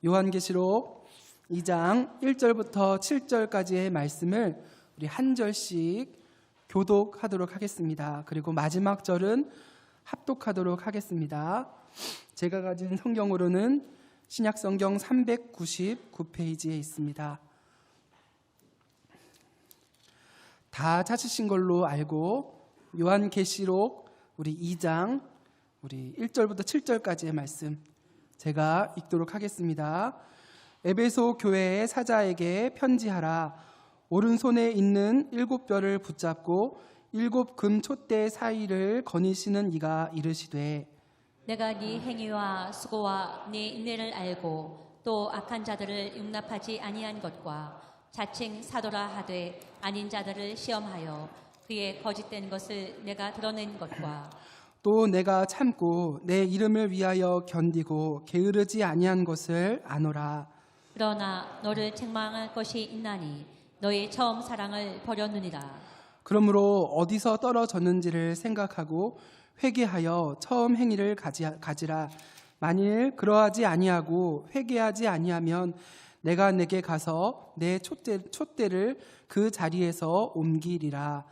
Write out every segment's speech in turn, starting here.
요한계시록 2장 1절부터 7절까지의 말씀을 우리 한 절씩 교독하도록 하겠습니다. 그리고 마지막 절은 합독하도록 하겠습니다. 제가 가진 성경으로는 신약성경 399페이지에 있습니다. 다 찾으신 걸로 알고 요한계시록 우리 2장 우리 1절부터 7절까지의 말씀 제가 읽도록 하겠습니다. 에베소 교회의 사자에게 편지하라. 오른손에 있는 7뼈를 붙잡고 7 금 촛대 사이를 거니시는 이가 이르시되 내가 네 행위와 수고와 네 인내를 알고 또 악한 자들을 용납하지 아니한 것과 자칭 사도라 하되 아닌 자들을 시험하여 그의 거짓된 것을 내가 드러낸 것과 또 내가 참고 내 이름을 위하여 견디고 게으르지 아니한 것을 아노라. 그러나 너를 책망할 것이 있나니 너의 처음 사랑을 버렸느니라. 그러므로 어디서 떨어졌는지를 생각하고 회개하여 처음 행위를 가지라. 만일 그러하지 아니하고 회개하지 아니하면 내가 내게 가서 내 촛대를 그 자리에서 옮기리라.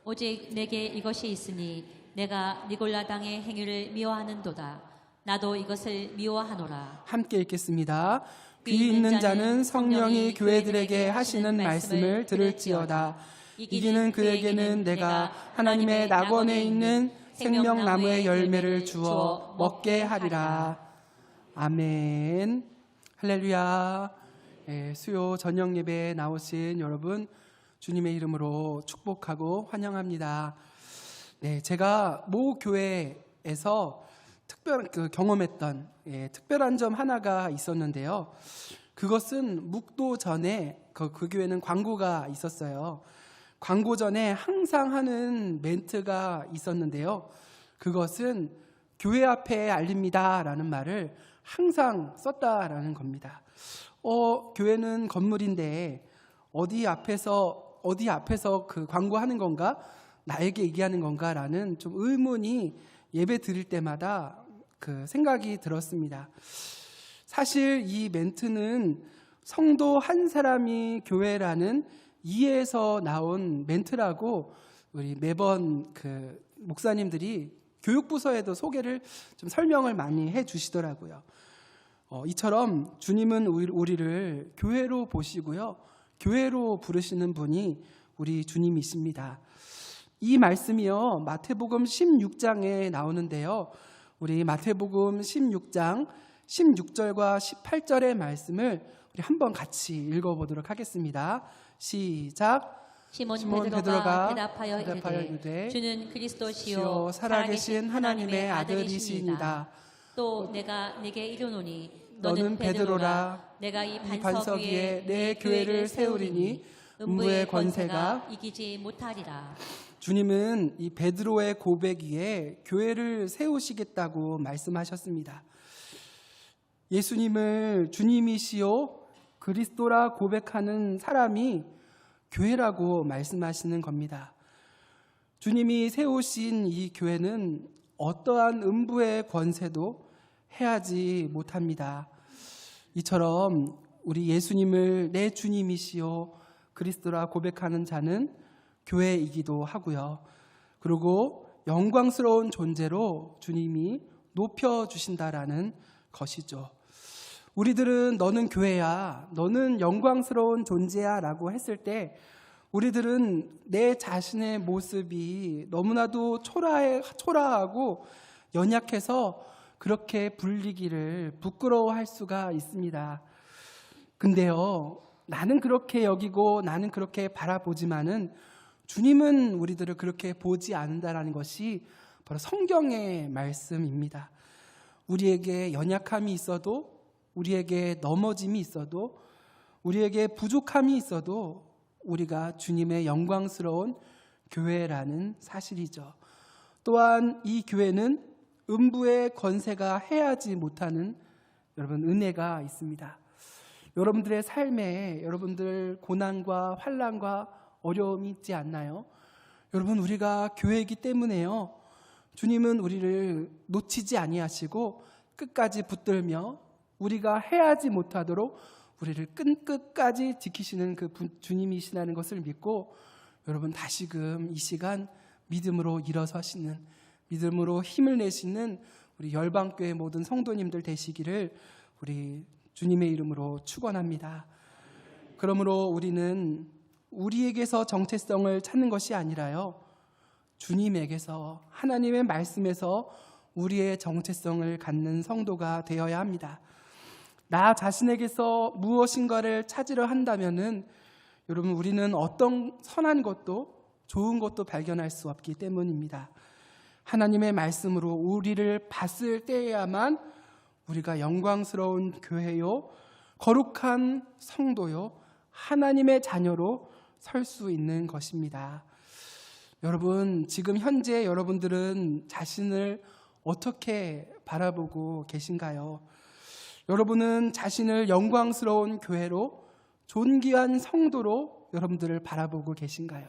오직 내게 이것이 있으니 내가 니골라 당의 행위를 미워하는도다. 나도 이것을 미워하노라. 함께 읽겠습니다. 귀 있는 자는 성령이 교회들에게 하시는 말씀을 들을지어다. 이기는 그에게는 내가 하나님의 낙원에 있는 생명나무의 열매를 주어 먹게 하리라. 아멘. 할렐루야. 수요 저녁 예배에 나오신 여러분 주님의 이름으로 축복하고 환영합니다. 네, 제가 모 교회에서 경험했던 특별한 점 하나가 있었는데요. 그것은 묵도 전에 그 교회는 광고가 있었어요. 광고 전에 항상 하는 멘트가 있었는데요. 그것은 교회 앞에 알립니다라는 말을 항상 썼다라는 겁니다. 교회는 건물인데 어디 앞에서 그 광고하는 건가? 나에게 얘기하는 건가라는 좀 의문이 예배 드릴 때마다 그 생각이 들었습니다. 사실 이 멘트는 성도 한 사람이 교회라는 이해에서 나온 멘트라고 우리 매번 그 목사님들이 교육부서에도 소개를 좀 설명을 많이 해 주시더라고요. 이처럼 주님은 우리를 교회로 보시고요. 교회로 부르시는 분이 우리 주님이십니다. 이 말씀이요, 마태복음 16장에 나오는데요. 우리 마태복음 16장 16절과 18절의 말씀을 우리 한번 같이 읽어보도록 하겠습니다. 시작. 시몬 베드로가 대답하여 이르되 주는 그리스도시요 살아계신 하나님의 아들이시니이다. 또 내가 네게 이르노니 너는 베드로라. 내가 이 반석 위에 내 교회를 세우리니 음부의 권세가 이기지 못하리라. 주님은 이 베드로의 고백 위에 교회를 세우시겠다고 말씀하셨습니다. 예수님을 주님이시요 그리스도라 고백하는 사람이 교회라고 말씀하시는 겁니다. 주님이 세우신 이 교회는 어떠한 음부의 권세도 해하지 못합니다. 이처럼 우리 예수님을 내 주님이시요 그리스도라 고백하는 자는 교회이기도 하고요. 그리고 영광스러운 존재로 주님이 높여주신다라는 것이죠. 우리들은 너는 교회야, 너는 영광스러운 존재야 라고 했을 때 우리들은 내 자신의 모습이 너무나도 초라하고 연약해서 그렇게 불리기를 부끄러워할 수가 있습니다. 근데요, 나는 그렇게 여기고 나는 그렇게 바라보지만은 주님은 우리들을 그렇게 보지 않는다라는 것이 바로 성경의 말씀입니다. 우리에게 연약함이 있어도, 우리에게 넘어짐이 있어도, 우리에게 부족함이 있어도 우리가 주님의 영광스러운 교회라는 사실이죠. 또한 이 교회는 음부의 권세가 해하지 못하는 여러분 은혜가 있습니다. 여러분들의 삶에 여러분들 고난과 환난과 어려움이 있지 않나요? 여러분 우리가 교회이기 때문에요. 주님은 우리를 놓치지 아니하시고 끝까지 붙들며 우리가 해하지 못하도록 우리를 끈끝까지 지키시는 그 주님이시라는 것을 믿고 여러분 다시금 이 시간 믿음으로 일어서시는, 믿음으로 힘을 내시는 우리 열방교회 모든 성도님들 되시기를 우리 주님의 이름으로 축원합니다. 그러므로 우리는 우리에게서 정체성을 찾는 것이 아니라요, 주님에게서, 하나님의 말씀에서 우리의 정체성을 갖는 성도가 되어야 합니다. 나 자신에게서 무엇인가를 찾으려 한다면은 여러분 우리는 어떤 선한 것도 좋은 것도 발견할 수 없기 때문입니다. 하나님의 말씀으로 우리를 봤을 때에야만 우리가 영광스러운 교회요, 거룩한 성도요, 하나님의 자녀로 설 수 있는 것입니다. 여러분, 지금 현재 여러분들은 자신을 어떻게 바라보고 계신가요? 여러분은 자신을 영광스러운 교회로, 존귀한 성도로 여러분들을 바라보고 계신가요?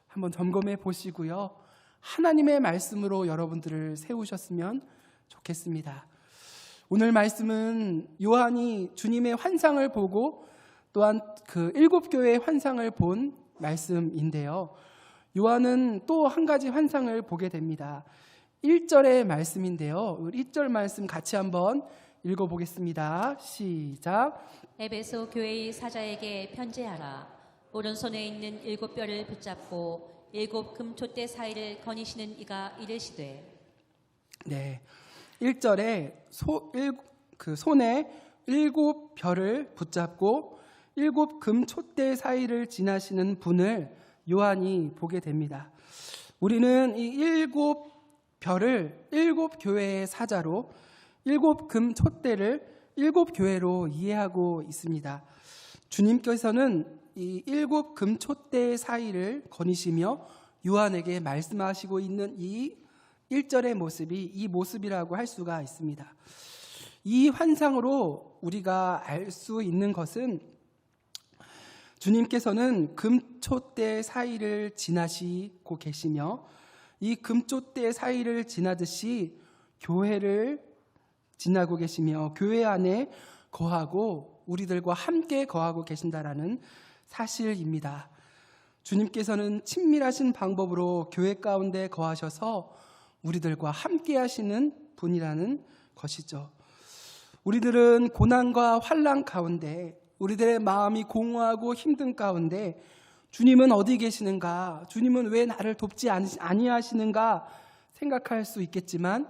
한번 점검해 보시고요, 하나님의 말씀으로 여러분들을 세우셨으면 좋겠습니다. 오늘 말씀은 요한이 주님의 환상을 보고 또한 그 7교회의 환상을 본 말씀인데요, 요한은 또 한 가지 환상을 보게 됩니다. 1절의 말씀인데요, 1절 말씀 같이 한번 읽어보겠습니다. 시작. 에베소 교회의 사자에게 편지하라. 오른손에 있는 7뼈를 붙잡고 7 금촛대 사이를 거니시는 이가 이르시되. 네, 1절에 손에 7벼를 붙잡고 7 금촛대 사이를 지나시는 분을 요한이 보게 됩니다. 우리는 이 7벼를 7교회의 사자로, 7 금촛대를 7교회로 이해하고 있습니다. 주님께서는 이 7 금촛대 사이를 거니시며 요한에게 말씀하시고 있는 이 1절의 모습이 이 모습이라고 할 수가 있습니다. 이 환상으로 우리가 알 수 있는 것은 주님께서는 금촛대 사이를 지나시고 계시며 이 금촛대 사이를 지나듯이 교회를 지나고 계시며 교회 안에 거하고 우리들과 함께 거하고 계신다라는 사실입니다. 주님께서는 친밀하신 방법으로 교회 가운데 거하셔서 우리들과 함께 하시는 분이라는 것이죠. 우리들은 고난과 환난 가운데, 우리들의 마음이 공허하고 힘든 가운데 주님은 어디 계시는가, 주님은 왜 나를 돕지 아니하시는가 생각할 수 있겠지만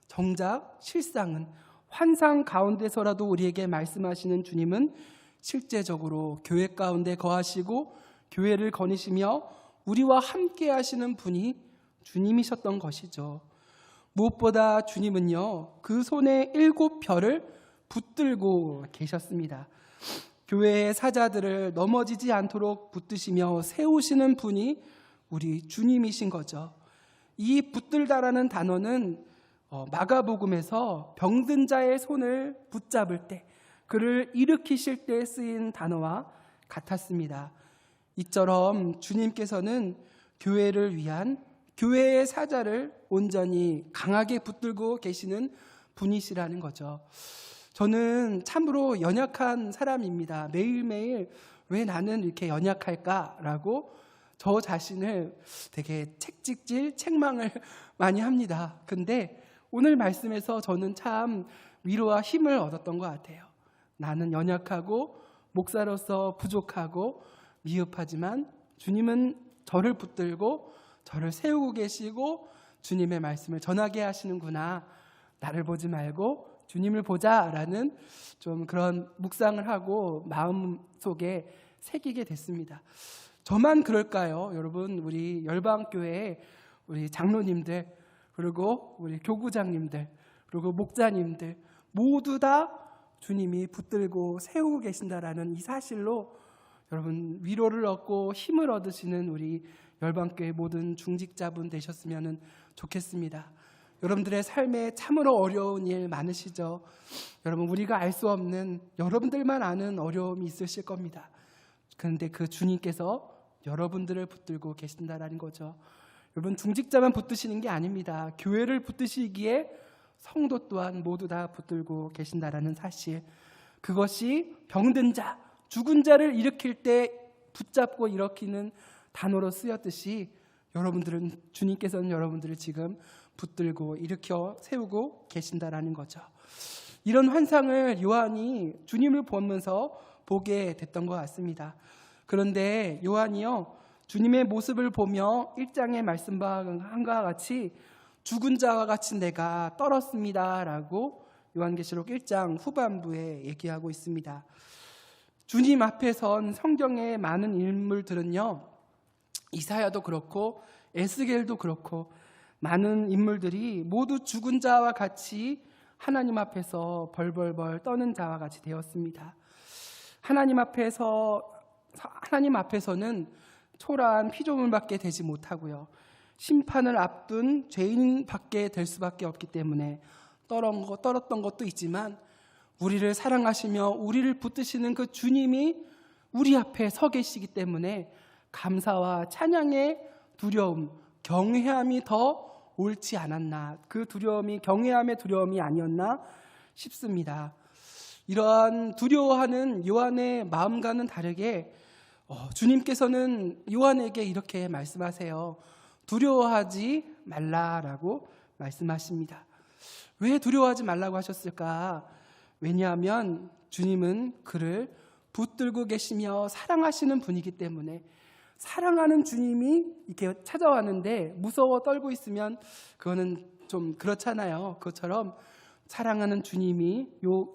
정작 실상은 환상 가운데서라도 우리에게 말씀하시는 주님은 실제적으로 교회 가운데 거하시고 교회를 거니시며 우리와 함께 하시는 분이 주님이셨던 것이죠. 무엇보다 주님은요, 그 손에 7벼를 붙들고 계셨습니다. 교회의 사자들을 넘어지지 않도록 붙드시며 세우시는 분이 우리 주님이신 거죠. 이 붙들다라는 단어는 마가복음에서 병든 자의 손을 붙잡을 때, 그를 일으키실 때 쓰인 단어와 같았습니다. 이처럼 주님께서는 교회를 위한 교회의 사자를 온전히 강하게 붙들고 계시는 분이시라는 거죠. 저는 참으로 연약한 사람입니다. 매일매일 왜 나는 이렇게 연약할까라고 저 자신을 되게 책찍질, 책망을 많이 합니다. 근데 오늘 말씀에서 저는 참 위로와 힘을 얻었던 것 같아요. 나는 연약하고 목사로서 부족하고 미흡하지만 주님은 저를 붙들고 저를 세우고 계시고 주님의 말씀을 전하게 하시는구나. 나를 보지 말고 주님을 보자라는 좀 그런 묵상을 하고 마음속에 새기게 됐습니다. 저만 그럴까요? 여러분, 우리 열방교회 우리 장로님들, 그리고 우리 교구장님들, 그리고 목자님들 모두 다 주님이 붙들고 세우고 계신다라는 이 사실로 여러분 위로를 얻고 힘을 얻으시는 우리 열방교회 모든 중직자분 되셨으면 좋겠습니다. 여러분들의 삶에 참으로 어려운 일 많으시죠? 여러분, 우리가 알 수 없는, 여러분들만 아는 어려움이 있으실 겁니다. 그런데 그 주님께서 여러분들을 붙들고 계신다라는 거죠. 여러분, 중직자만 붙드시는 게 아닙니다. 교회를 붙드시기에 성도 또한 모두 다 붙들고 계신다라는 사실, 그것이 병든 자, 죽은 자를 일으킬 때 붙잡고 일으키는 단어로 쓰였듯이 주님께서는 여러분들을 지금 붙들고 일으켜 세우고 계신다라는 거죠. 이런 환상을 요한이 주님을 보면서 보게 됐던 것 같습니다. 그런데 요한이요, 주님의 모습을 보며 1장의 말씀과 한과 같이 죽은 자와 같이 내가 떨었습니다 라고 요한계시록 1장 후반부에 얘기하고 있습니다. 주님 앞에 선 성경의 많은 인물들은요, 이사야도 그렇고 에스겔도 그렇고 많은 인물들이 모두 죽은 자와 같이 하나님 앞에서 벌벌벌 떠는 자와 같이 되었습니다. 하나님 앞에서는 초라한 피조물밖에 되지 못하고요, 심판을 앞둔 죄인밖에 될 수밖에 없기 때문에 떨었던 것도 있지만, 우리를 사랑하시며 우리를 붙드시는 그 주님이 우리 앞에 서 계시기 때문에 감사와 찬양의 두려움, 경외함이 더 옳지 않았나, 그 두려움이 경외함의 두려움이 아니었나 싶습니다. 이러한 두려워하는 요한의 마음과는 다르게 주님께서는 요한에게 이렇게 말씀하세요. 두려워하지 말라라고 말씀하십니다. 왜 두려워하지 말라고 하셨을까? 왜냐하면 주님은 그를 붙들고 계시며 사랑하시는 분이기 때문에, 사랑하는 주님이 이렇게 찾아왔는데 무서워 떨고 있으면 그거는 좀 그렇잖아요. 그것처럼 사랑하는 주님이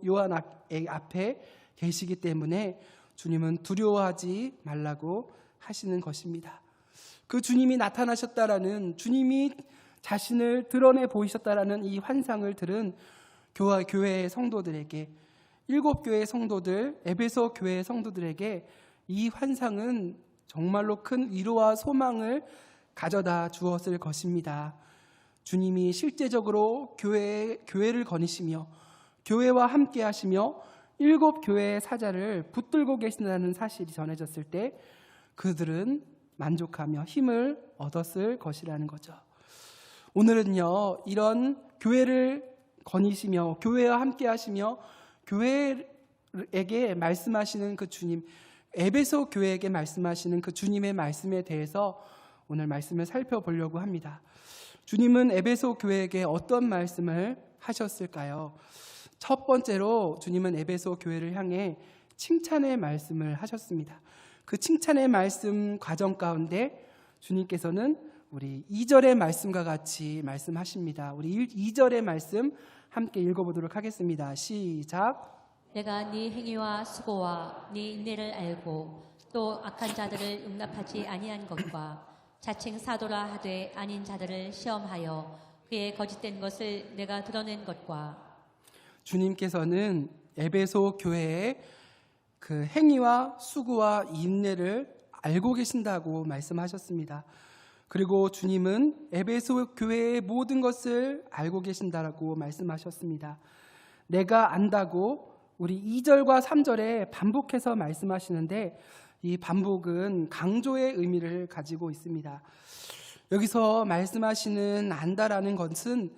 요한 앞에 계시기 때문에 주님은 두려워하지 말라고 하시는 것입니다. 그 주님이 나타나셨다라는, 주님이 자신을 드러내 보이셨다라는 이 환상을 들은 교회의 성도들에게, 7교회의 성도들, 에베소 교회의 성도들에게 이 환상은 정말로 큰 위로와 소망을 가져다 주었을 것입니다. 주님이 실제적으로 교회를 거니시며 교회와 함께 하시며 7교회의 사자를 붙들고 계신다는 사실이 전해졌을 때 그들은 만족하며 힘을 얻었을 것이라는 거죠. 오늘은요, 이런 교회를 거니시며 교회와 함께 하시며 교회에게 말씀하시는 그 주님, 에베소 교회에게 말씀하시는 그 주님의 말씀에 대해서 오늘 말씀을 살펴보려고 합니다. 주님은 에베소 교회에게 어떤 말씀을 하셨을까요? 첫 번째로 주님은 에베소 교회를 향해 칭찬의 말씀을 하셨습니다. 그 칭찬의 말씀 과정 가운데 주님께서는 우리 2절의 말씀과 같이 말씀하십니다. 우리 2절의 말씀 함께 읽어보도록 하겠습니다. 시작. 내가 네 행위와 수고와 네 인내를 알고 또 악한 자들을 용납하지 아니한 것과 자칭 사도라 하되 아닌 자들을 시험하여 그의 거짓된 것을 내가 드러낸 것과, 주님께서는 에베소 교회의 그 행위와 수고와 인내를 알고 계신다고 말씀하셨습니다. 그리고 주님은 에베소 교회의 모든 것을 알고 계신다라고 말씀하셨습니다. 내가 안다고 우리 2절과 3절에 반복해서 말씀하시는데, 이 반복은 강조의 의미를 가지고 있습니다. 여기서 말씀하시는 안다라는 것은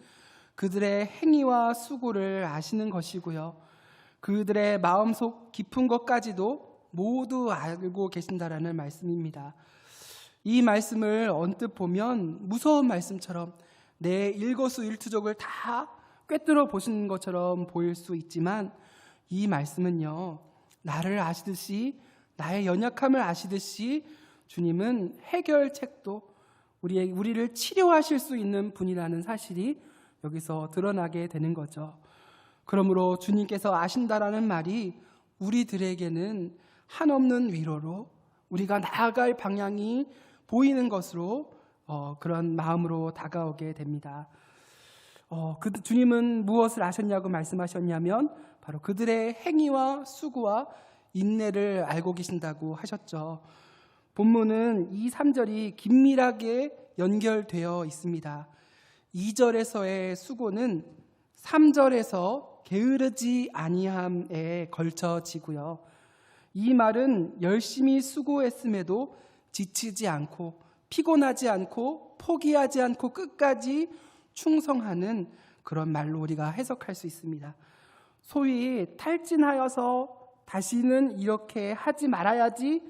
그들의 행위와 수고를 아시는 것이고요, 그들의 마음속 깊은 것까지도 모두 알고 계신다라는 말씀입니다. 이 말씀을 언뜻 보면 무서운 말씀처럼 내 일거수일투족을 다 꿰뚫어 보시는 것처럼 보일 수 있지만, 이 말씀은요, 나를 아시듯이, 나의 연약함을 아시듯이 주님은 해결책도, 우리를 치료하실 수 있는 분이라는 사실이 여기서 드러나게 되는 거죠. 그러므로 주님께서 아신다라는 말이 우리들에게는 한없는 위로로, 우리가 나아갈 방향이 보이는 것으로 그런 마음으로 다가오게 됩니다. 주님은 무엇을 아셨냐고 말씀하셨냐면 바로 그들의 행위와 수고와 인내를 알고 계신다고 하셨죠. 본문은 2, 3절이 긴밀하게 연결되어 있습니다. 2절에서의 수고는 3절에서 게으르지 아니함에 걸쳐지고요, 이 말은 열심히 수고했음에도 지치지 않고 피곤하지 않고 포기하지 않고 끝까지 충성하는 그런 말로 우리가 해석할 수 있습니다. 소위 탈진하여서 다시는 이렇게 하지 말아야지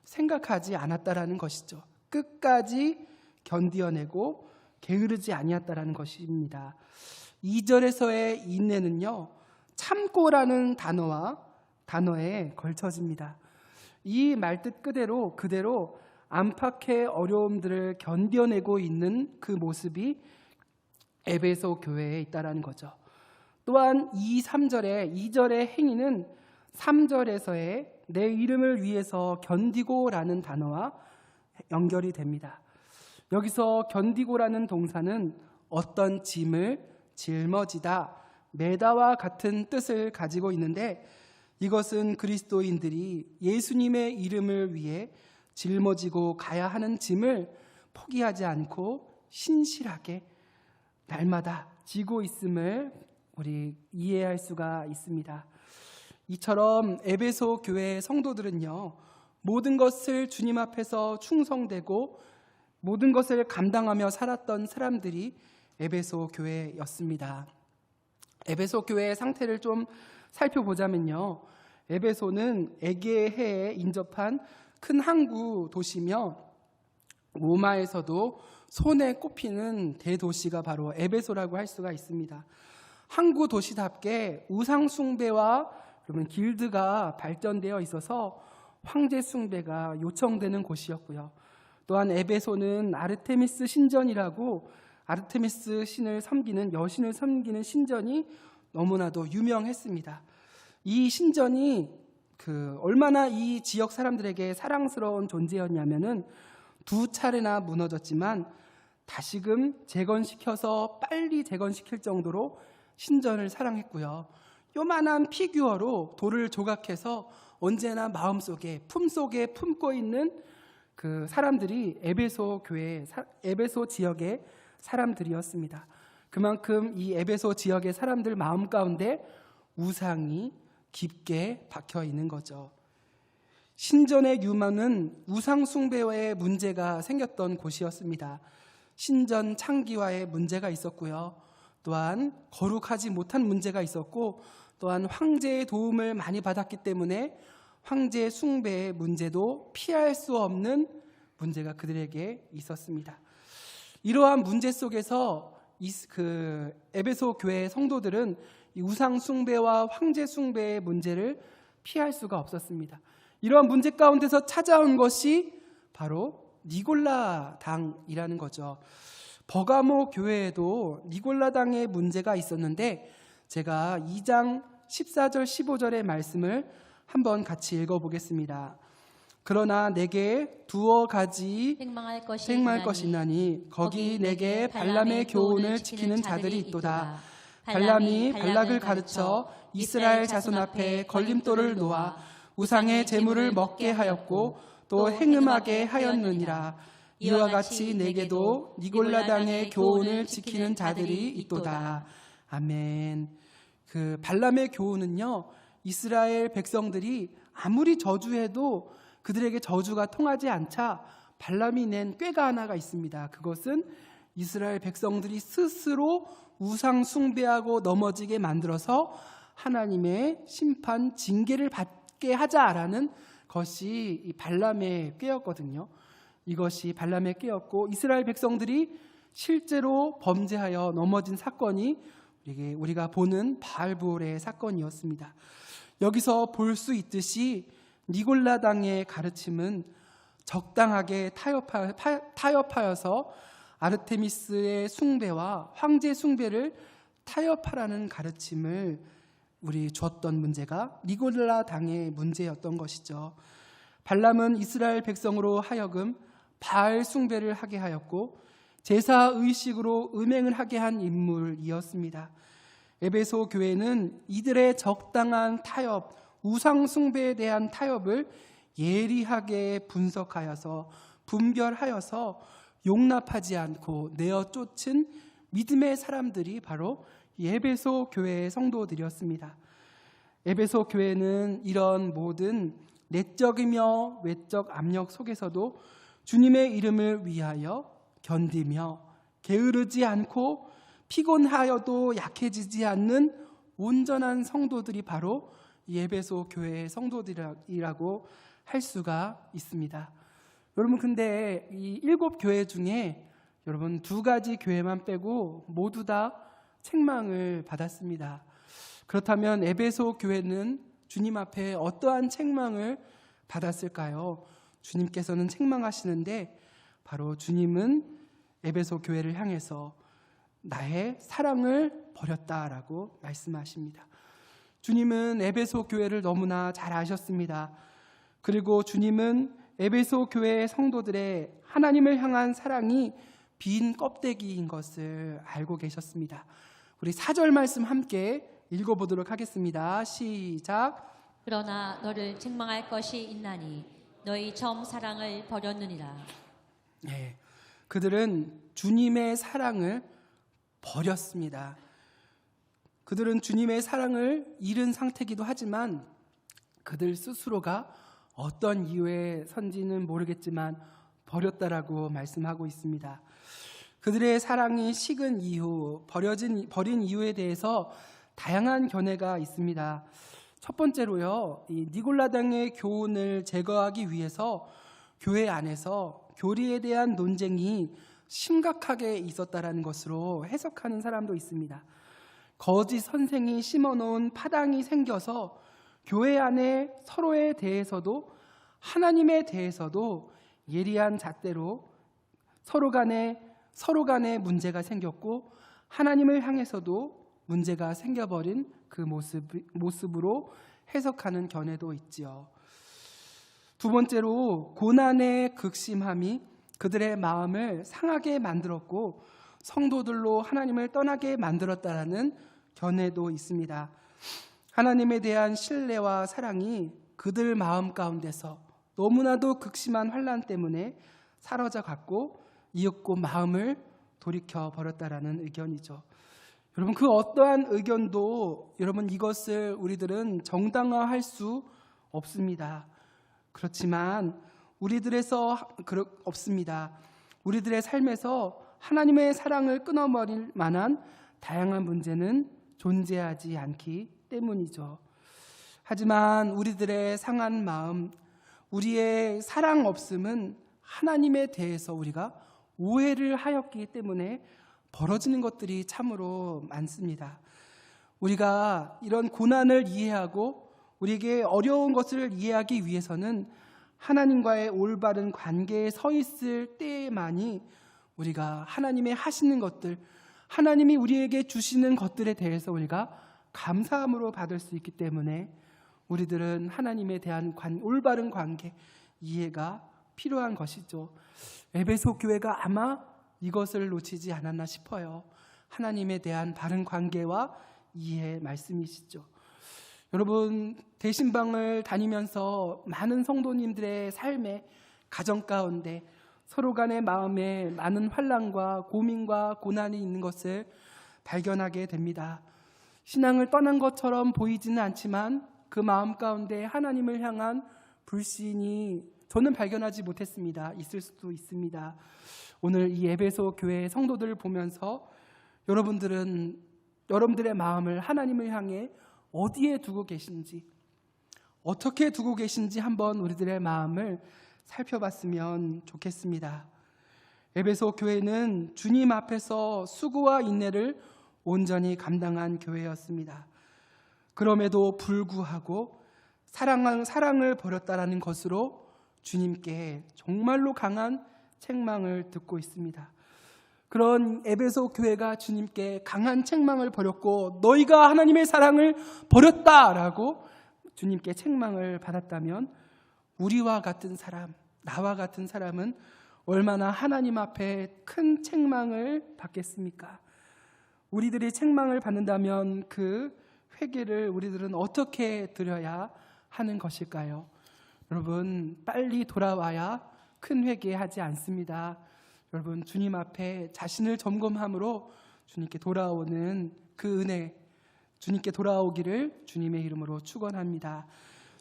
생각하지 않았다라는 것이죠. 끝까지 견디어내고 게으르지 아니었다라는 것입니다. 2절에서의 인내는요, 참고라는 단어에 걸쳐집니다. 이 말뜻 그대로 안팎의 어려움들을 견뎌내고 있는 그 모습이 에베소 교회에 있다라는 거죠. 또한 2절의 행위는 3절에서의 내 이름을 위해서 견디고라는 단어와 연결이 됩니다. 여기서 견디고라는 동사는 어떤 짐을 짊어지다, 메다와 같은 뜻을 가지고 있는데, 이것은 그리스도인들이 예수님의 이름을 위해 짊어지고 가야 하는 짐을 포기하지 않고 신실하게 날마다 지고 있음을 우리 이해할 수가 있습니다. 이처럼 에베소 교회의 성도들은요, 모든 것을 주님 앞에서 충성되고 모든 것을 감당하며 살았던 사람들이 에베소 교회였습니다. 에베소 교회의 상태를 좀 살펴보자면요, 에베소는 에게해에 인접한 큰 항구 도시며 로마에서도 손에 꼽히는 대도시가 바로 에베소라고 할 수가 있습니다. 항구 도시답게 우상 숭배와 그러면 길드가 발전되어 있어서 황제 숭배가 요청되는 곳이었고요. 또한 에베소는 아르테미스 신전이라고 아르테미스 신을 섬기는 여신을 섬기는 신전이 너무나도 유명했습니다. 이 신전이 얼마나 이 지역 사람들에게 사랑스러운 존재였냐면은 2차례나 무너졌지만 다시금 재건시켜서 빨리 재건시킬 정도로 신전을 사랑했고요. 요만한 피규어로 돌을 조각해서 언제나 마음속에 품속에 품고 있는 그 사람들이 에베소 지역의 사람들이었습니다. 그만큼 이 에베소 지역의 사람들 마음 가운데 우상이 깊게 박혀 있는 거죠. 신전의 유망은 우상 숭배의 문제가 생겼던 곳이었습니다. 신전 창기와의 문제가 있었고요. 또한 거룩하지 못한 문제가 있었고, 또한 황제의 도움을 많이 받았기 때문에 황제 숭배의 문제도 피할 수 없는 문제가 그들에게 있었습니다. 이러한 문제 속에서 에베소 교회의 성도들은 이 우상 숭배와 황제 숭배의 문제를 피할 수가 없었습니다. 이러한 문제 가운데서 찾아온 것이 바로 니골라당이라는 거죠. 버가모 교회에도 니골라당의 문제가 있었는데, 제가 2장 14절 15절의 말씀을 한번 같이 읽어보겠습니다. 그러나 내게 두어 가지 생망할 것이 있나니 거기 내게 발람의 교훈을 지키는 자들이 있도다. 발람이 발락을 가르쳐 이스라엘 자손 앞에 걸림돌을 놓아 우상의 제물을 먹게 하였고 또 행음하게 하였느니라. 이와 같이 내게도 니골라당의 교훈을 지키는 자들이 있도다. 아멘. 그 발람의 교훈은요, 이스라엘 백성들이 아무리 저주해도 그들에게 저주가 통하지 않자 발람이 낸 꾀가 하나가 있습니다. 그것은 이스라엘 백성들이 스스로 우상 숭배하고 넘어지게 만들어서 하나님의 심판 징계를 받게 하자라는 것이 이 발람의 꾀였거든요. 이것이 발람의 꾀였고, 이스라엘 백성들이 실제로 범죄하여 넘어진 사건이 우리가 보는 바알불의 사건이었습니다. 여기서 볼 수 있듯이 니골라당의 가르침은 적당하게 타협하여서 아르테미스의 숭배와 황제 숭배를 타협하라는 가르침을 우리 주었던 문제가 니골라당의 문제였던 것이죠. 발람은 이스라엘 백성으로 하여금 바알 숭배를 하게 하였고 제사 의식으로 음행을 하게 한 인물이었습니다. 에베소 교회는 이들의 적당한 타협, 우상 숭배에 대한 타협을 예리하게 분석하여서 분별하여서 용납하지 않고 내어 쫓은 믿음의 사람들이 바로 에베소 교회의 성도들이었습니다. 에베소 교회는 이런 모든 내적이며 외적 압력 속에서도 주님의 이름을 위하여 견디며 게으르지 않고 피곤하여도 약해지지 않는 온전한 성도들이 바로 이 에베소 교회의 성도들이라고 할 수가 있습니다. 여러분, 근데 이 7교회 중에 여러분 2가지 교회만 빼고 모두 다 책망을 받았습니다. 그렇다면 에베소 교회는 주님 앞에 어떠한 책망을 받았을까요? 주님께서는 책망하시는데 바로 주님은 에베소 교회를 향해서 나의 사랑을 버렸다라고 말씀하십니다. 주님은 에베소 교회를 너무나 잘 아셨습니다. 그리고 주님은 에베소 교회의 성도들의 하나님을 향한 사랑이 빈 껍데기인 것을 알고 계셨습니다. 우리 4절 말씀 함께 읽어보도록 하겠습니다. 시작. 그러나 너를 책망할 것이 있나니 너희 처음 사랑을 버렸느니라. 네, 그들은 주님의 사랑을 버렸습니다. 그들은 주님의 사랑을 잃은 상태이기도 하지만 그들 스스로가 어떤 이유의 선지는 모르겠지만 버렸다라고 말씀하고 있습니다. 그들의 사랑이 식은 이유, 버린 이유에 대해서 다양한 견해가 있습니다. 첫 번째로요, 이 니골라당의 교훈을 제거하기 위해서 교회 안에서 교리에 대한 논쟁이 심각하게 있었다라는 것으로 해석하는 사람도 있습니다. 거짓 선생이 심어놓은 파당이 생겨서 교회 안에 서로에 대해서도 하나님에 대해서도 예리한 잣대로 서로 간에 문제가 생겼고 하나님을 향해서도 문제가 생겨버린 그 모습으로 해석하는 견해도 있지요. 두 번째로 고난의 극심함이 그들의 마음을 상하게 만들었고 성도들로 하나님을 떠나게 만들었다라는 견해도 있습니다. 하나님에 대한 신뢰와 사랑이 그들 마음 가운데서 너무나도 극심한 환난 때문에 사라져 갔고 이윽고 마음을 돌이켜 버렸다라는 의견이죠. 여러분, 그 어떠한 의견도 여러분 이것을 우리들은 정당화할 수 없습니다. 그렇지만 없습니다. 우리들의 삶에서 하나님의 사랑을 끊어버릴 만한 다양한 문제는 존재하지 않기 때문이죠. 하지만 우리들의 상한 마음, 우리의 사랑 없음은 하나님에 대해서 우리가 오해를 하였기 때문에 벌어지는 것들이 참으로 많습니다. 우리가 이런 고난을 이해하고 우리에게 어려운 것을 이해하기 위해서는 하나님과의 올바른 관계에 서 있을 때만이 우리가 하나님의 하시는 것들, 하나님이 우리에게 주시는 것들에 대해서 우리가 감사함으로 받을 수 있기 때문에 우리들은 하나님에 대한 올바른 관계, 이해가 필요한 것이죠. 에베소 교회가 아마 이것을 놓치지 않았나 싶어요. 하나님에 대한 바른 관계와 이해 말씀이시죠. 여러분, 대신방을 다니면서 많은 성도님들의 삶의 가정 가운데 서로 간의 마음에 많은 환난과 고민과 고난이 있는 것을 발견하게 됩니다. 신앙을 떠난 것처럼 보이지는 않지만 그 마음 가운데 하나님을 향한 불신이 저는 발견하지 못했습니다. 있을 수도 있습니다. 오늘 이 에베소 교회 성도들을 보면서 여러분들의 마음을 하나님을 향해 어디에 두고 계신지, 어떻게 두고 계신지 한번 우리들의 마음을 살펴봤으면 좋겠습니다. 에베소 교회는 주님 앞에서 수고와 인내를 온전히 감당한 교회였습니다. 그럼에도 불구하고 사랑을 버렸다라는 것으로 주님께 정말로 강한 책망을 듣고 있습니다. 그런 에베소 교회가 주님께 강한 책망을 버렸고 너희가 하나님의 사랑을 버렸다라고 주님께 책망을 받았다면 우리와 같은 사람, 나와 같은 사람은 얼마나 하나님 앞에 큰 책망을 받겠습니까? 우리들이 책망을 받는다면 그 회개를 우리들은 어떻게 드려야 하는 것일까요? 여러분, 빨리 돌아와야 큰 회개하지 않습니다. 여러분, 주님 앞에 자신을 점검함으로 주님께 돌아오는 그 은혜, 주님께 돌아오기를 주님의 이름으로 축원합니다.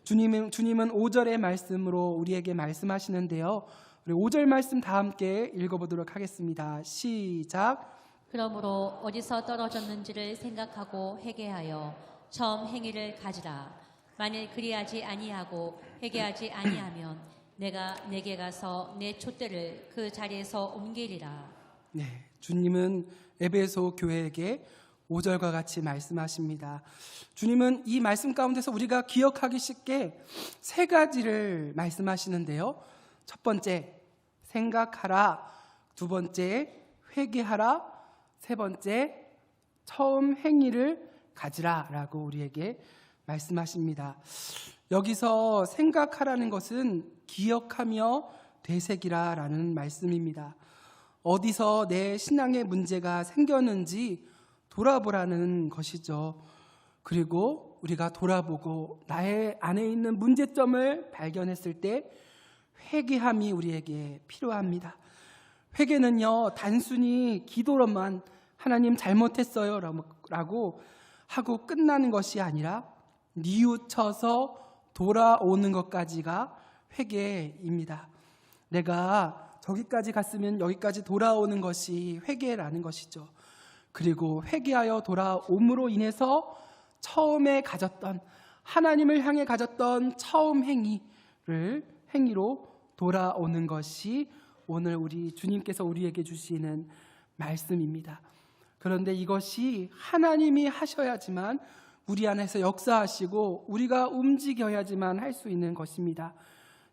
주님은 5절의 말씀으로 우리에게 말씀하시는데요. 우리 5절 말씀 다 함께 읽어보도록 하겠습니다. 시작. 그러므로 어디서 떨어졌는지를 생각하고 회개하여 처음 행위를 가지라. 만일 그리하지 아니하고 회개하지 아니하면 내가 내게 가서 내 촛대를 그 자리에서 옮기리라. 네, 주님은 에베소 교회에게 5절과 같이 말씀하십니다. 주님은 이 말씀 가운데서 우리가 기억하기 쉽게 세 가지를 말씀하시는데요. 첫 번째, 생각하라. 두 번째, 회개하라. 세 번째, 처음 행위를 가지라 라고 우리에게 말씀하십니다. 여기서 생각하라는 것은 기억하며 되새기라 라는 말씀입니다. 어디서 내 신앙의 문제가 생겼는지 돌아보라는 것이죠. 그리고 우리가 돌아보고 나의 안에 있는 문제점을 발견했을 때 회개함이 우리에게 필요합니다. 회개는요, 단순히 기도로만 하나님 잘못했어요 라고 하고 끝나는 것이 아니라 뉘우쳐서 돌아오는 것까지가 회개입니다. 내가 저기까지 갔으면 여기까지 돌아오는 것이 회개라는 것이죠. 그리고 회개하여 돌아옴으로 인해서 처음에 가졌던, 하나님을 향해 가졌던 처음 행위로 돌아오는 것이 오늘 우리 주님께서 우리에게 주시는 말씀입니다. 그런데 이것이 하나님이 하셔야지만 우리 안에서 역사하시고 우리가 움직여야지만 할 수 있는 것입니다.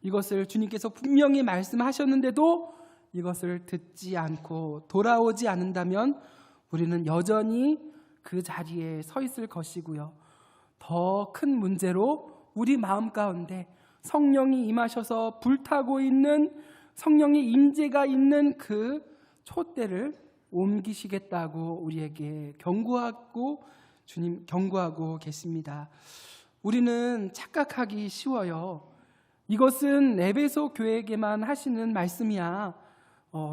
이것을 주님께서 분명히 말씀하셨는데도 이것을 듣지 않고 돌아오지 않는다면 우리는 여전히 그 자리에 서 있을 것이고요. 더 큰 문제로 우리 마음 가운데 성령이 임하셔서 불타고 있는 성령의 임재가 있는 그 촛대를 옮기시겠다고 우리에게 주님 경고하고 계십니다. 우리는 착각하기 쉬워요. 이것은 에베소 교회에게만 하시는 말씀이야.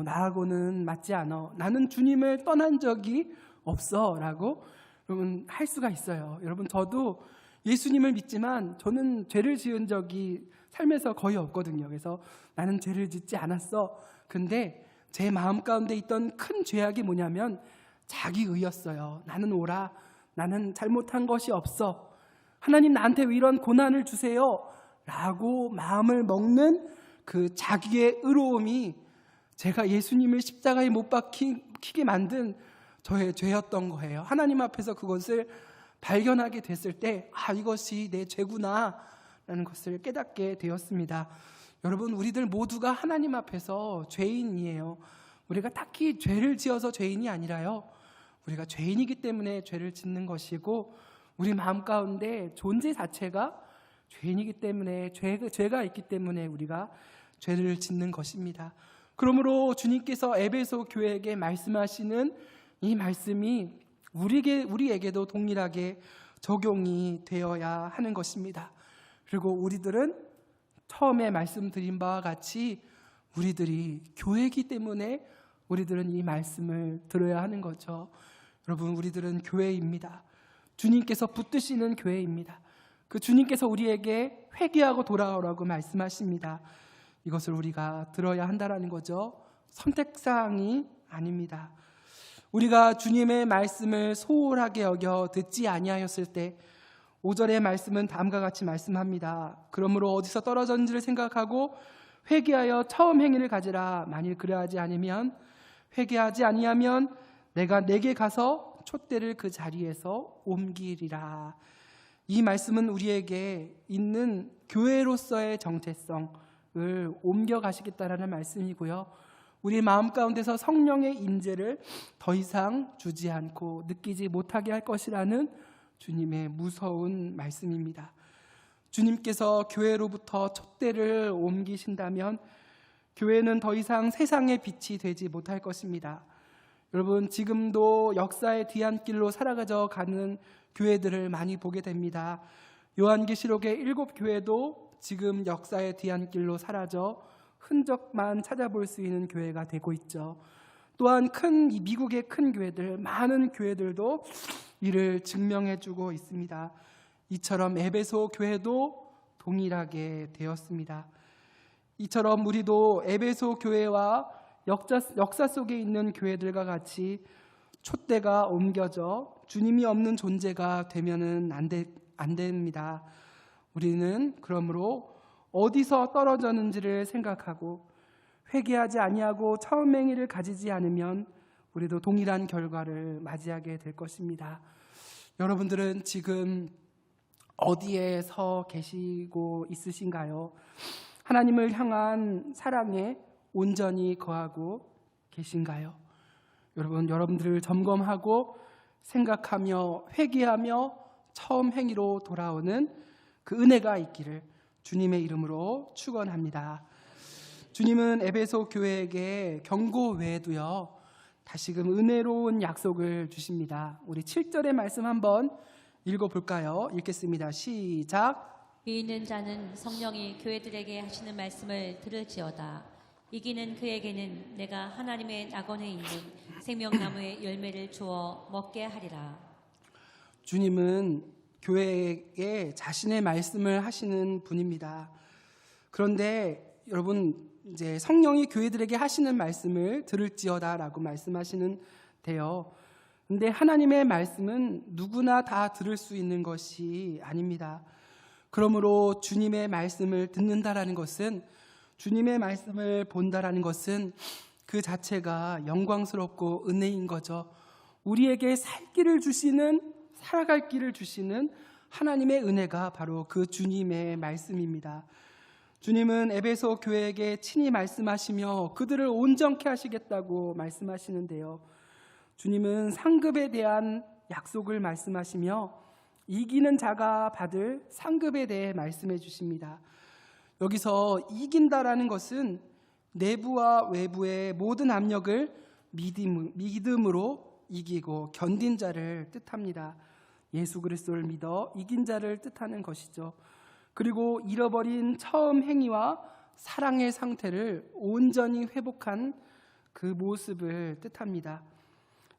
나하고는 맞지 않아. 나는 주님을 떠난 적이 없어 라고 여러분 할 수가 있어요. 여러분, 저도 예수님을 믿지만 저는 죄를 지은 적이 삶에서 거의 없거든요. 그래서 나는 죄를 짓지 않았어. 근데 제 마음 가운데 있던 큰 죄악이 뭐냐면 자기의였어요. 나는 옳아. 나는 잘못한 것이 없어. 하나님, 나한테 왜 이런 고난을 주세요? 라고 마음을 먹는 그 자기의 의로움이 제가 예수님을 십자가에 못 박히게 만든 저의 죄였던 거예요. 하나님 앞에서 그것을 발견하게 됐을 때 이것이 내 죄구나 라는 것을 깨닫게 되었습니다. 여러분, 우리들 모두가 하나님 앞에서 죄인이에요. 우리가 딱히 죄를 지어서 죄인이 아니라요, 우리가 죄인이기 때문에 죄를 짓는 것이고 우리 마음 가운데 존재 자체가 죄인이기 때문에 죄가 있기 때문에 우리가 죄를 짓는 것입니다. 그러므로 주님께서 에베소 교회에게 말씀하시는 이 말씀이 우리에게도 동일하게 적용이 되어야 하는 것입니다. 그리고 우리들은 처음에 말씀드린 바와 같이 우리들이 교회이기 때문에 우리들은 이 말씀을 들어야 하는 거죠. 여러분, 우리들은 교회입니다. 주님께서 붙드시는 교회입니다. 그 주님께서 우리에게 회개하고 돌아오라고 말씀하십니다. 이것을 우리가 들어야 한다라는 거죠. 선택사항이 아닙니다. 우리가 주님의 말씀을 소홀하게 여겨 듣지 아니하였을 때 5절의 말씀은 다음과 같이 말씀합니다. 그러므로 어디서 떨어졌는지를 생각하고 회개하여 처음 행위를 가지라. 만일 그러하지 않으면 회개하지 아니하면 내가 내게 가서 촛대를 그 자리에서 옮기리라. 이 말씀은 우리에게 있는 교회로서의 정체성을 옮겨가시겠다라는 말씀이고요. 우리 마음 가운데서 성령의 임재를 더 이상 주지 않고 느끼지 못하게 할 것이라는 주님의 무서운 말씀입니다. 주님께서 교회로부터 촛대를 옮기신다면 교회는 더 이상 세상의 빛이 되지 못할 것입니다. 여러분, 지금도 역사의 뒤안길로 살아가져 가는 교회들을 많이 보게 됩니다. 요한계시록의 7교회도 지금 역사의 뒤안길로 사라져 흔적만 찾아볼 수 있는 교회가 되고 있죠. 또한 미국의 큰 교회들, 많은 교회들도 이를 증명해주고 있습니다. 이처럼 에베소 교회도 동일하게 되었습니다. 이처럼 우리도 에베소 교회와 역사 속에 있는 교회들과 같이 촛대가 옮겨져 주님이 없는 존재가 되면은 안 됩니다. 우리는 그러므로 어디서 떨어졌는지를 생각하고 회개하지 아니하고 처음 행위를 가지지 않으면 우리도 동일한 결과를 맞이하게 될 것입니다. 여러분들은 지금 어디에 서 계시고 있으신가요? 하나님을 향한 사랑에 온전히 거하고 계신가요? 여러분들을 점검하고 생각하며 회개하며 처음 행위로 돌아오는 그 은혜가 있기를 주님의 이름으로 축원합니다. 주님은 에베소 교회에게 경고 외에도요, 다시금 은혜로운 약속을 주십니다. 우리 7절의 말씀 한번 읽어볼까요? 읽겠습니다. 시작. 이기는 자는 성령이 교회들에게 하시는 말씀을 들을지어다. 이기는 그에게는 내가 하나님의 낙원에 있는 생명나무의 열매를 주어 먹게 하리라. 주님은 교회에게 자신의 말씀을 하시는 분입니다. 그런데 여러분, 이제 성령이 교회들에게 하시는 말씀을 들을지어다라고 말씀하시는데요. 근데 하나님의 말씀은 누구나 다 들을 수 있는 것이 아닙니다. 그러므로 주님의 말씀을 듣는다라는 것은, 주님의 말씀을 본다라는 것은 그 자체가 영광스럽고 은혜인 거죠. 우리에게 살 길을 주시는, 살아갈 길을 주시는 하나님의 은혜가 바로 그 주님의 말씀입니다. 주님은 에베소 교회에게 친히 말씀하시며 그들을 온전케 하시겠다고 말씀하시는데요. 주님은 상급에 대한 약속을 말씀하시며 이기는 자가 받을 상급에 대해 말씀해 주십니다. 여기서 이긴다라는 것은 내부와 외부의 모든 압력을 믿음으로 이기고 견딘 자를 뜻합니다. 예수 그리스도를 믿어 이긴 자를 뜻하는 것이죠. 그리고 잃어버린 처음 행위와 사랑의 상태를 온전히 회복한 그 모습을 뜻합니다.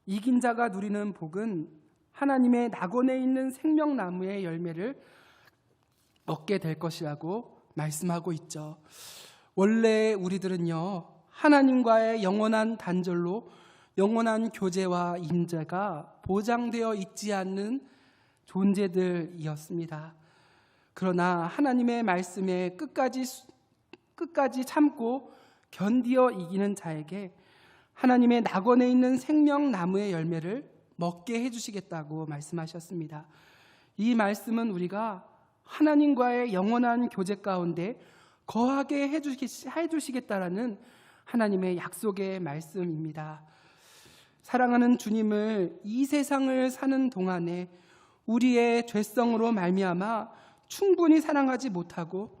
이긴 자가 누리는 복은 하나님의 낙원에 있는 생명나무의 열매를 얻게 될 것이라고 말씀하고 있죠. 원래 우리들은요, 하나님과의 영원한 단절로 영원한 교제와 임재가 보장되어 있지 않는 존재들이었습니다. 그러나 하나님의 말씀에 끝까지 참고 견디어 이기는 자에게 하나님의 낙원에 있는 생명나무의 열매를 먹게 해주시겠다고 말씀하셨습니다. 이 말씀은 우리가 하나님과의 영원한 교제 가운데 거하게 해주시겠다라는 하나님의 약속의 말씀입니다. 사랑하는 주님을 이 세상을 사는 동안에 우리의 죄성으로 말미암아 충분히 사랑하지 못하고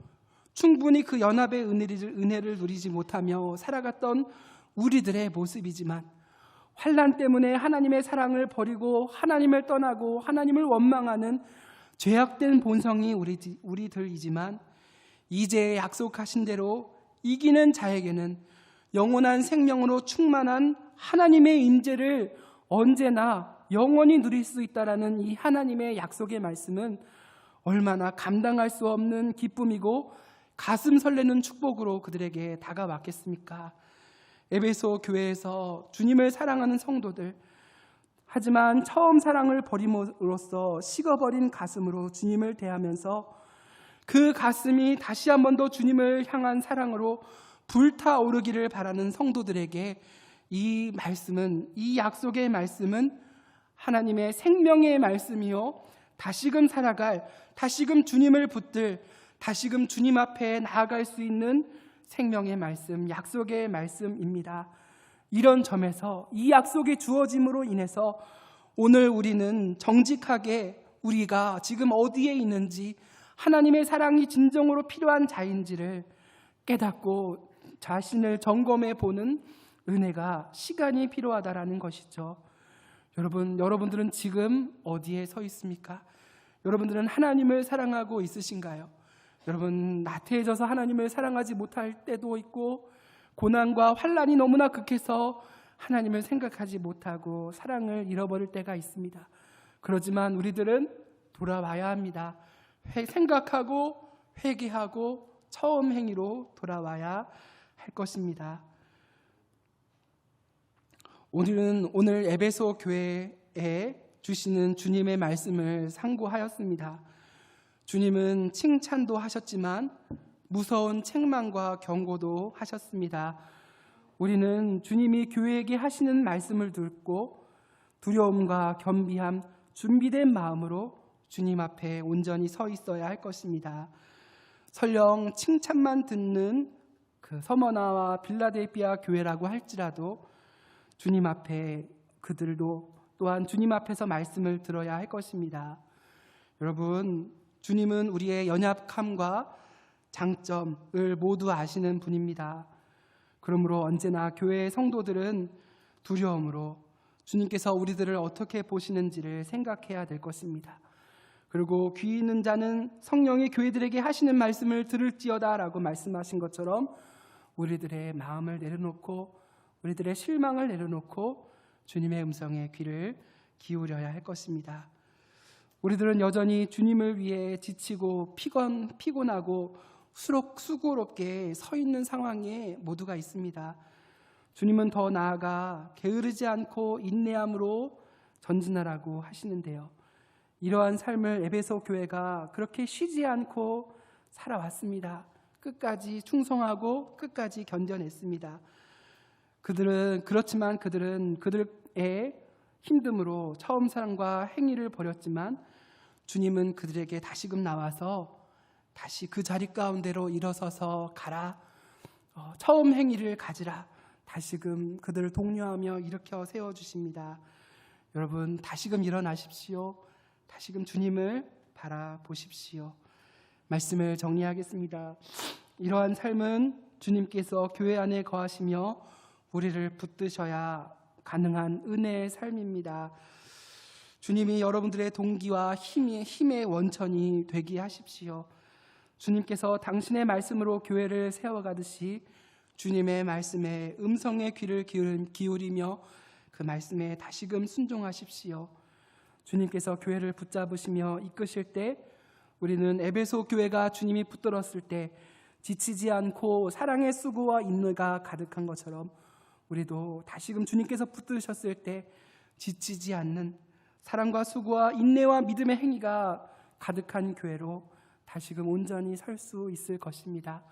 충분히 그 연합의 은혜를 누리지 못하며 살아갔던 우리들의 모습이지만, 환난 때문에 하나님의 사랑을 버리고 하나님을 떠나고 하나님을 원망하는 죄악된 본성이 우리들이지만, 이제 약속하신 대로 이기는 자에게는 영원한 생명으로 충만한 하나님의 임재를 언제나 영원히 누릴 수 있다라는 이 하나님의 약속의 말씀은 얼마나 감당할 수 없는 기쁨이고 가슴 설레는 축복으로 그들에게 다가왔겠습니까? 에베소 교회에서 주님을 사랑하는 성도들, 하지만 처음 사랑을 버림으로써 식어버린 가슴으로 주님을 대하면서 그 가슴이 다시 한 번 더 주님을 향한 사랑으로 불타오르기를 바라는 성도들에게 이 말씀은, 이 약속의 말씀은 하나님의 생명의 말씀이요, 다시금 살아갈, 다시금 주님을 붙들, 다시금 주님 앞에 나아갈 수 있는 생명의 말씀, 약속의 말씀입니다. 이런 점에서 이 약속이 주어짐으로 인해서 오늘 우리는 정직하게 우리가 지금 어디에 있는지, 하나님의 사랑이 진정으로 필요한 자인지를 깨닫고 자신을 점검해 보는 은혜가, 시간이 필요하다라는 것이죠. 여러분들은 지금 어디에 서 있습니까? 여러분들은 하나님을 사랑하고 있으신가요? 여러분, 나태해져서 하나님을 사랑하지 못할 때도 있고, 고난과 환난이 너무나 극해서 하나님을 생각하지 못하고 사랑을 잃어버릴 때가 있습니다. 그렇지만 우리들은 돌아와야 합니다. 생각하고 회개하고 처음 행위로 돌아와야 할 것입니다. 오늘 에베소 교회에 주시는 주님의 말씀을 상고하였습니다. 주님은 칭찬도 하셨지만 무서운 책망과 경고도 하셨습니다. 우리는 주님이 교회에게 하시는 말씀을 듣고 두려움과 겸비함, 준비된 마음으로 주님 앞에 온전히 서 있어야 할 것입니다. 설령 칭찬만 듣는 그 서머나와 빌라델피아 교회라고 할지라도 주님 앞에 그들도 또한 주님 앞에서 말씀을 들어야 할 것입니다. 여러분, 주님은 우리의 연약함과 장점을 모두 아시는 분입니다. 그러므로 언제나 교회의 성도들은 두려움으로 주님께서 우리들을 어떻게 보시는지를 생각해야 될 것입니다. 그리고 귀 있는 자는 성령이 교회들에게 하시는 말씀을 들을지어다 라고 말씀하신 것처럼 우리들의 마음을 내려놓고 우리들의 실망을 내려놓고 주님의 음성에 귀를 기울여야 할 것입니다. 우리들은 여전히 주님을 위해 지치고 피곤하고 수고롭게 서 있는 상황에 모두가 있습니다. 주님은 더 나아가 게으르지 않고 인내함으로 전진하라고 하시는데요. 이러한 삶을 에베소 교회가 그렇게 쉬지 않고 살아왔습니다. 끝까지 충성하고 끝까지 견뎌냈습니다. 그렇지만 그들은 그들의 힘듦으로 처음 사랑과 행위를 버렸지만 주님은 그들에게 다시금 나와서 다시 그 자리 가운데로 일어서서 가라. 처음 행위를 가지라. 다시금 그들을 독려하며 일으켜 세워주십니다. 여러분, 다시금 일어나십시오. 다시금 주님을 바라보십시오. 말씀을 정리하겠습니다. 이러한 삶은 주님께서 교회 안에 거하시며 우리를 붙드셔야 가능한 은혜의 삶입니다. 주님이 여러분들의 동기와 힘의 원천이 되게 하십시오. 주님께서 당신의 말씀으로 교회를 세워가듯이 주님의 말씀에 음성의 귀를 기울이며 그 말씀에 다시금 순종하십시오. 주님께서 교회를 붙잡으시며 이끄실 때 우리는 에베소 교회가 주님이 붙들었을 때 지치지 않고 사랑의 수고와 인내가 가득한 것처럼 우리도 다시금 주님께서 붙드셨을 때 지치지 않는 사랑과 수고와 인내와 믿음의 행위가 가득한 교회로 다시금 온전히 설 수 있을 것입니다.